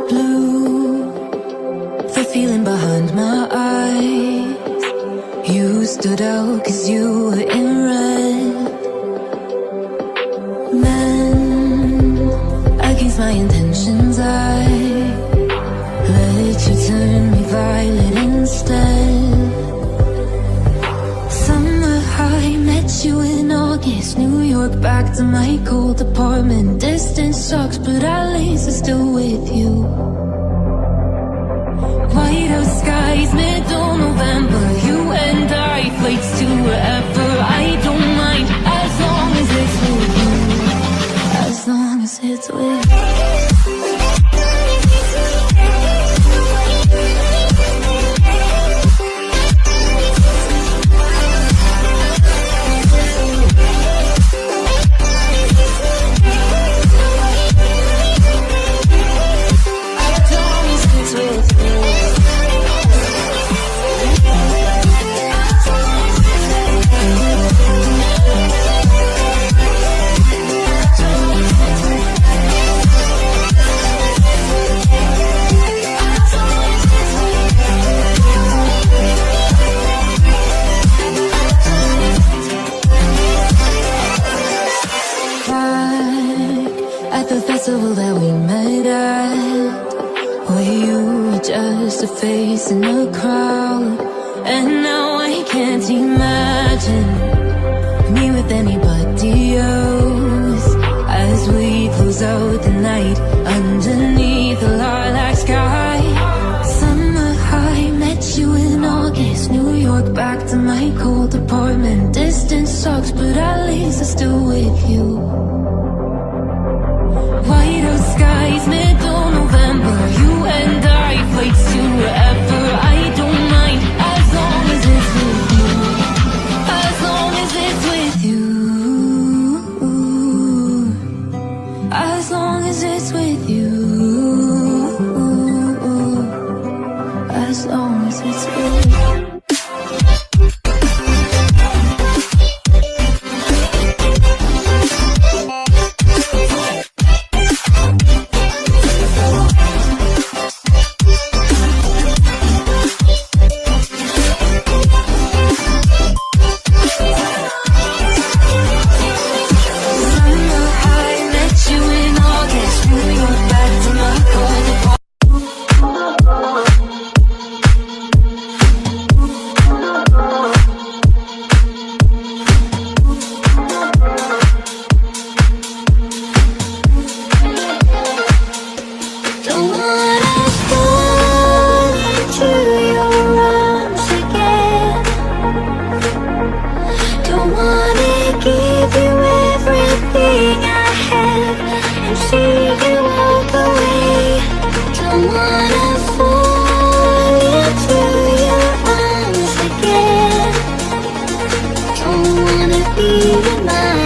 Blue, the feeling behind my eyes. You stood out 'cause you were in red. Men, against my intentions, I let you turn me violet instead. Summer high, met you in August. New York, back to my cold apartment. Distance sucks, but at least I'm still with you. White out skies, middle November. You and I, flights to wherever. I don't mind, as long as it's with you. As long as it's with you. At the festival that we met at, where you were just a face in the crowd. And now I can't imagine me with anybody else. As we close out the night underneath the lilac sky. Summer high, met you in August. New York, back to my cold apartment. Distance sucks, but at least I'm still with you. White out skies, middle November. You and I, flights to wherever. I don't mind, as long as it's with you. As long as it's with you. As long as it's with you. As long as it's with you. Be in my